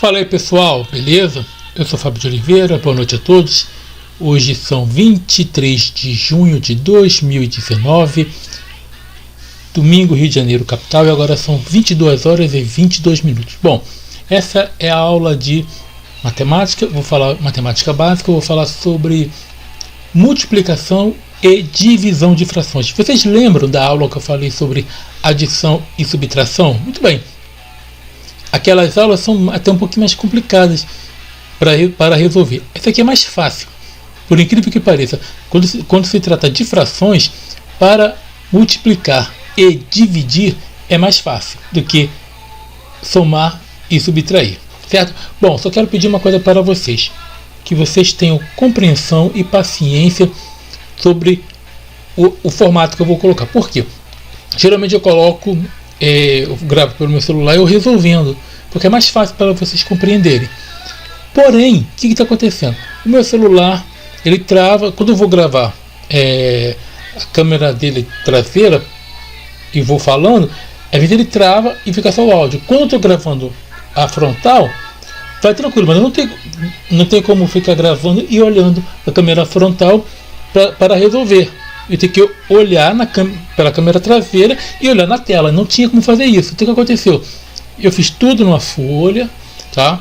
Fala aí pessoal, beleza? Eu sou Fábio de Oliveira, boa noite a todos. Hoje são 23 de junho de 2019, domingo, Rio de Janeiro, capital, e agora são 22 horas e 22 minutos. Bom, essa é a aula de matemática, vou falar matemática básica, vou falar sobre multiplicação e divisão de frações. Vocês lembram da aula que eu falei sobre adição e subtração? Muito bem. Aquelas aulas são até um pouquinho mais complicadas para resolver. Essa aqui é mais fácil, por incrível que pareça. Quando se trata de frações, para multiplicar e dividir é mais fácil do que somar e subtrair, certo? Bom, só quero pedir uma coisa para vocês, que vocês tenham compreensão e paciência sobre o formato que eu vou colocar. Por quê? Geralmente eu coloco, eu gravo pelo meu celular eu resolvendo, porque é mais fácil para vocês compreenderem. Porém, o que está acontecendo? O meu celular, ele trava, quando eu vou gravar a câmera dele traseira e vou falando, às vezes ele trava e fica só o áudio. Quando eu estou gravando a frontal, vai tranquilo, mas não tem como ficar gravando e olhando a câmera frontal para resolver. Eu tenho que olhar pela câmera traseira e olhar na tela. Não tinha como fazer isso. Então o que aconteceu? Eu fiz tudo numa folha, tá?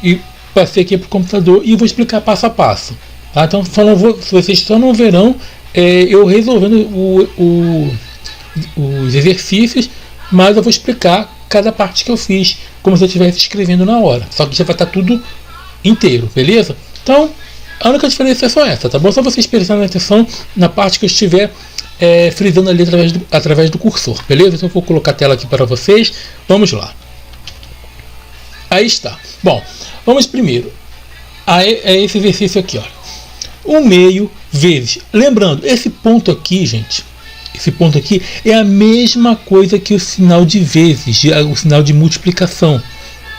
E passei aqui para o computador e vou explicar passo a passo. Tá? Então vocês só não verão eu resolvendo os exercícios, mas eu vou explicar cada parte que eu fiz, como se eu estivesse escrevendo na hora. Só que já vai estar tudo inteiro, beleza? Então, a única diferença é só essa, tá bom? Só vocês prestarem atenção na parte que eu estiver frisando ali através do cursor, beleza? Então eu vou colocar a tela aqui para vocês. Vamos lá. Aí está. Bom, vamos primeiro a esse exercício aqui, olha. 1/2 vezes. Lembrando, esse ponto aqui, gente, esse ponto aqui é a mesma coisa que o sinal de vezes, o sinal de multiplicação,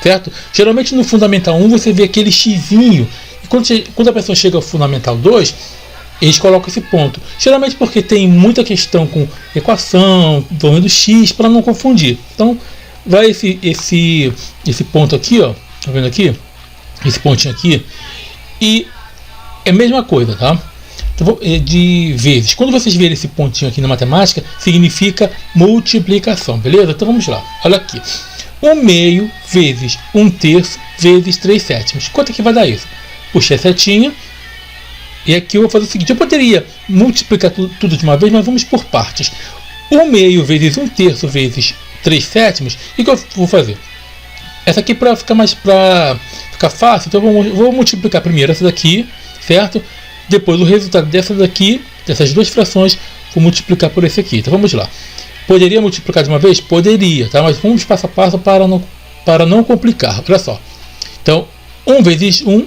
certo? Geralmente no Fundamental 1 você vê aquele xizinho. Quando a pessoa chega ao Fundamental 2, eles colocam esse ponto. Geralmente porque tem muita questão com equação, envolvendo x, para não confundir. Então, vai esse ponto aqui, ó. Tá vendo aqui? Esse pontinho aqui. E é a mesma coisa, tá? Então, de vezes. Quando vocês verem esse pontinho aqui na matemática, significa multiplicação, beleza? Então vamos lá. Olha aqui. 1/2 vezes 1/3 vezes 3/7. Quanto é que vai dar isso? Puxei a setinha e aqui eu vou fazer o seguinte: eu poderia multiplicar tudo de uma vez, mas vamos por partes. 1/2 vezes 1/3 vezes 3/7. E o que eu vou fazer? Essa aqui para ficar fácil, então eu vou multiplicar primeiro essa daqui, certo? Depois o resultado dessas duas frações, vou multiplicar por esse aqui. Então vamos lá. Poderia multiplicar de uma vez? Poderia, tá? Mas vamos passo a passo para não complicar. Olha só. Então, 1 vezes 1.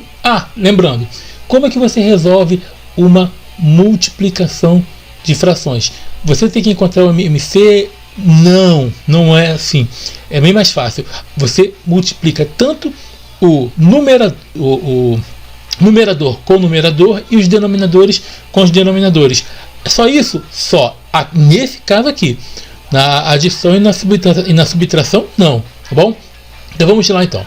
Lembrando, como é que você resolve uma multiplicação de frações? Você tem que encontrar o MC? Não é assim. É bem mais fácil. Você multiplica tanto o numerador com o numerador e os denominadores com os denominadores. É só isso? Só. Nesse caso aqui. Na adição e na subtração, não. Tá bom? Então vamos lá então.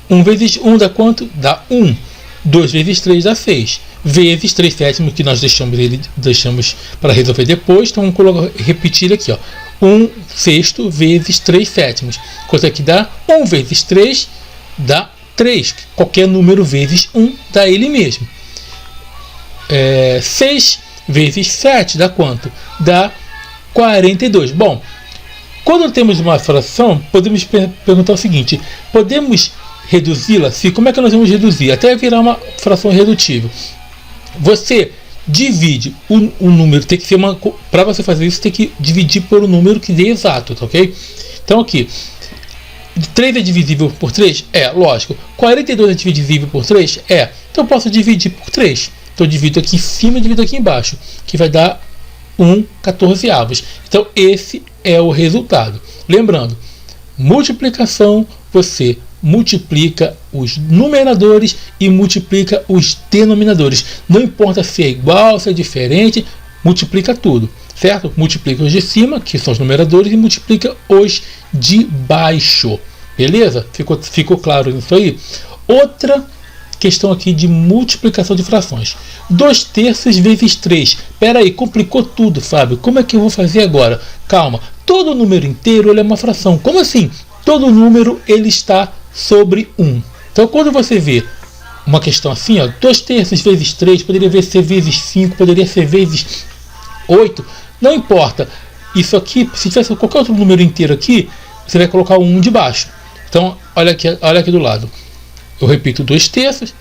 1 vezes 1 dá quanto? Dá 1. 2 vezes 3 dá 6. Vezes 3/7, que nós deixamos para resolver depois. Então vamos repetir aqui, ó. 1/6 vezes 3/7. Quanto é que dá? 1 vezes 3 dá 3. Qualquer número vezes 1 dá ele mesmo. 6 vezes 7 dá quanto? Dá 42. Bom, quando temos uma fração, podemos perguntar o seguinte: podemos reduzi-la? Como é que nós vamos reduzir? Até virar uma fração irredutível. Você divide o número, tem que ser para você fazer isso, tem que dividir por um número que dê exato, tá ok? Então aqui, 3 é divisível por 3? Lógico. 42 é divisível por 3? Então eu posso dividir por 3. Então eu divido aqui em cima e divido aqui embaixo, que vai dar 1/14. Então esse é o resultado. Lembrando, multiplicação, você multiplica os numeradores e multiplica os denominadores. Não importa se é igual, se é diferente, multiplica tudo, certo? Multiplica os de cima, que são os numeradores, e multiplica os de baixo. Beleza? Ficou claro isso aí? Outra questão aqui de multiplicação de frações. 2/3 vezes 3. Pera aí, complicou tudo, Fábio. Como é que eu vou fazer agora? Calma. Todo número inteiro ele é uma fração. Como assim? Todo número ele está sobre 1. Então quando você vê uma questão assim, ó, 2/3 vezes 3, poderia ser vezes 5, poderia ser vezes 8. Não importa. Isso aqui, se tivesse qualquer outro número inteiro aqui, você vai colocar o 1 de baixo. Então, olha aqui do lado. Eu repito 2/3,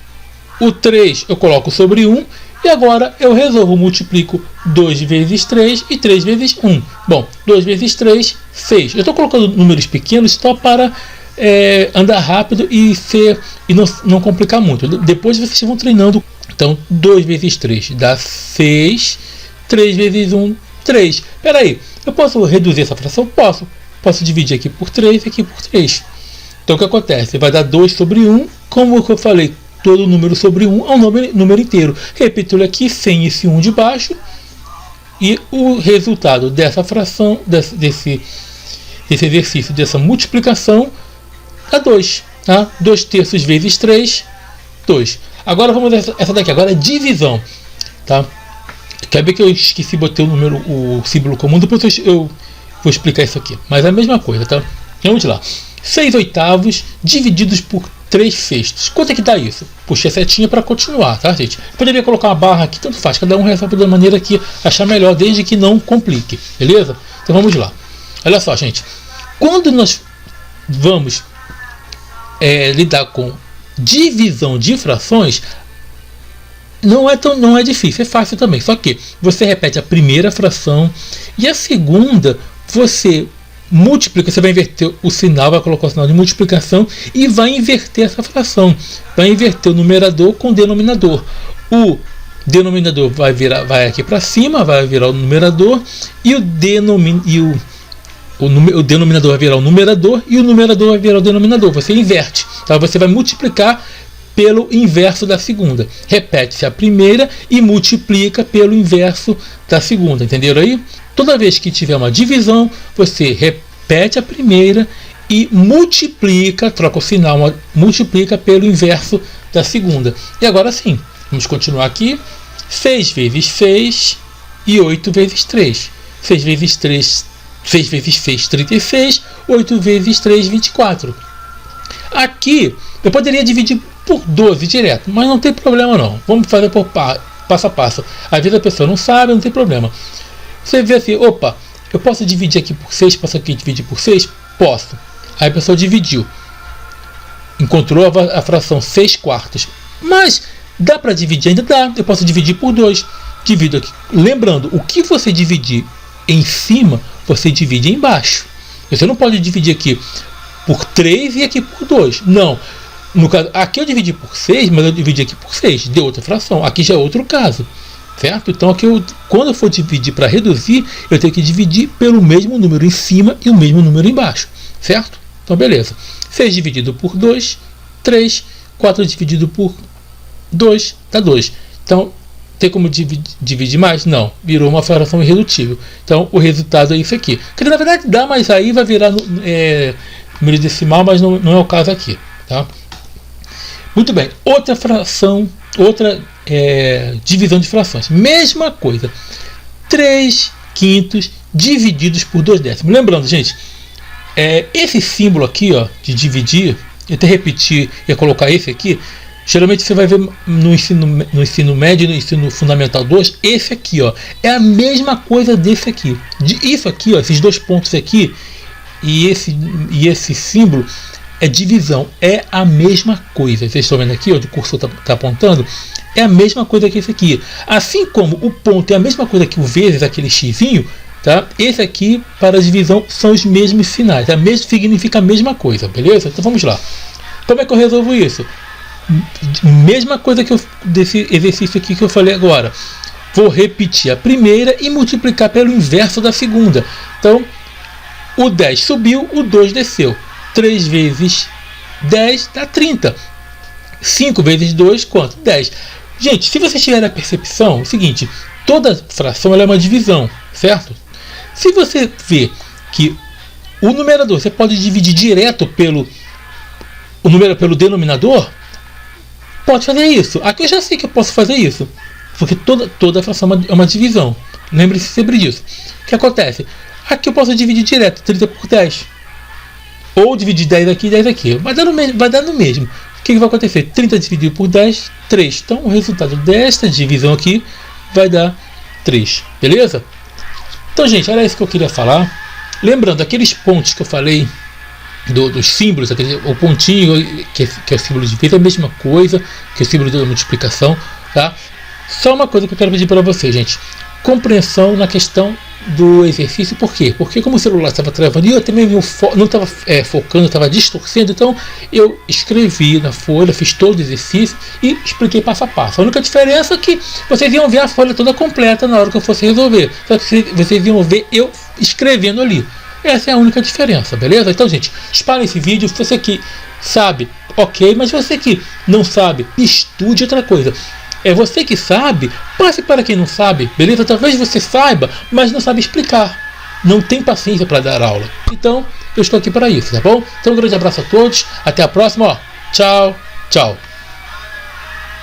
o 3 eu coloco sobre 1, e agora eu resolvo, multiplico 2 vezes 3 e 3 vezes 1. Bom, 2 vezes 3, 6. Eu estou colocando números pequenos só para andar rápido e não complicar muito. Depois vocês vão treinando. Então, 2 vezes 3 dá 6, 3 vezes 1, 3. Espera aí, eu posso reduzir essa fração? Posso. Posso dividir aqui por 3 e aqui por 3. Então o que acontece? Vai dar 2 sobre 1. Como eu falei, todo número sobre 1 é um número inteiro. Repito ele aqui sem esse 1 de baixo. E o resultado dessa fração, desse exercício, dessa multiplicação, dá 2. Tá? 2/3 vezes 3, 2. Agora vamos ver essa daqui. Agora é divisão. Tá? Quer ver que eu esqueci de botar o símbolo comum? Depois eu vou explicar isso aqui. Mas é a mesma coisa, tá? Vamos lá. 6/8 divididos por 3/6. Quanto é que dá isso? Puxei a setinha para continuar, tá, gente? Poderia colocar uma barra aqui, tanto faz. Cada um resolve da maneira que achar melhor, desde que não complique. Beleza? Então vamos lá. Olha só, gente. Quando nós vamos lidar com divisão de frações, não é difícil, é fácil também. Só que você repete a primeira fração e a segunda você multiplica, você vai inverter o sinal, vai colocar o sinal de multiplicação e vai inverter essa fração. Vai inverter o numerador com o denominador. O denominador vai aqui para cima, vai virar o numerador, e o denominador vai virar o numerador e o numerador vai virar o denominador. Você inverte, tá? Você vai multiplicar pelo inverso da segunda. Repete-se a primeira e multiplica pelo inverso da segunda. Entenderam aí? Toda vez que tiver uma divisão, você repete a primeira e multiplica, troca o sinal, multiplica pelo inverso da segunda. E agora sim, vamos continuar aqui. 6 vezes 6 e 8 vezes 3. 6 vezes 3, 6 vezes 6, 36. 8 vezes 3, 24. Aqui, eu poderia dividir por 12 direto, mas não tem problema não. Vamos fazer por passo a passo. Às vezes a pessoa não sabe, não tem problema. Você vê assim, opa, eu posso dividir aqui por 6, posso aqui dividir por 6? Posso. Aí a pessoa dividiu. Encontrou a fração 6/4. Mas dá para dividir? Ainda dá. Eu posso dividir por 2. Divido aqui. Lembrando, o que você dividir em cima, você divide embaixo. Você não pode dividir aqui por 3 e aqui por 2. Não. No caso, aqui eu dividi por 6, mas eu dividi aqui por 6. Deu outra fração. Aqui já é outro caso. Certo? Então aqui quando eu for dividir para reduzir, eu tenho que dividir pelo mesmo número em cima e o mesmo número embaixo. Certo? Então beleza. 6 dividido por 2, 3. 4 dividido por 2, dá 2. Então, tem como dividir mais? Não. Virou uma fração irredutível. Então, o resultado é isso aqui. Que na verdade dá, mas aí vai virar número decimal, mas não é o caso aqui. Tá? Muito bem. Outra fração, outra divisão de frações. Mesma coisa. 3/5 divididos por 2/10. Lembrando, gente, esse símbolo aqui, ó, de dividir, eu até repetir e colocar esse aqui, geralmente você vai ver no ensino médio e no ensino fundamental 2, esse aqui, ó, é a mesma coisa desse aqui. Isso aqui, ó, esses dois pontos aqui e esse símbolo é divisão, é a mesma coisa. Vocês estão vendo aqui, ó, o cursor está apontando, é a mesma coisa que esse aqui. Assim como o ponto é a mesma coisa que o vezes, aquele xizinho, tá? Esse aqui, para a divisão, são os mesmos sinais, significa a mesma coisa, beleza? Então vamos lá. Como é que eu resolvo isso? Mesma coisa desse exercício aqui que eu falei agora. Vou repetir a primeira e multiplicar pelo inverso da segunda. Então, o 10 subiu, o 2 desceu. 3 vezes 10 dá 30. 5 vezes 2, quanto? 10. Gente, se vocês tiverem a percepção, é o seguinte, toda fração ela é uma divisão, certo? Se você vê que o numerador você pode dividir direto pelo o número pelo denominador, pode fazer isso. Aqui eu já sei que eu posso fazer isso, porque toda fração é uma divisão. Lembre-se sempre disso. O que acontece? Aqui eu posso dividir direto, 30 por 10. Ou dividir 10 aqui e 10 aqui. Vai dar no mesmo. O que vai acontecer? 30 dividido por 10, 3. Então o resultado desta divisão aqui vai dar 3. Beleza? Então, gente, era isso que eu queria falar. Lembrando, aqueles pontos que eu falei dos símbolos, o pontinho que é o símbolo de vezes, é a mesma coisa que o símbolo da multiplicação, tá? Só uma coisa que eu quero pedir para vocês, gente: compreensão na questão do exercício. Por quê? Porque como o celular estava travando e eu também não estava focando, estava distorcendo, então eu escrevi na folha, fiz todo o exercício e expliquei passo a passo. A única diferença é que vocês iam ver a folha toda completa na hora que eu fosse resolver, só que vocês iam ver eu escrevendo ali. Essa é a única diferença, beleza? Então, gente, espalhe esse vídeo. Se você que sabe, ok, mas você que não sabe, estude outra coisa. É você que sabe, passe para quem não sabe, beleza? Talvez você saiba, mas não sabe explicar. Não tem paciência para dar aula. Então, eu estou aqui para isso, tá bom? Então, um grande abraço a todos. Até a próxima. Ó. Tchau, tchau.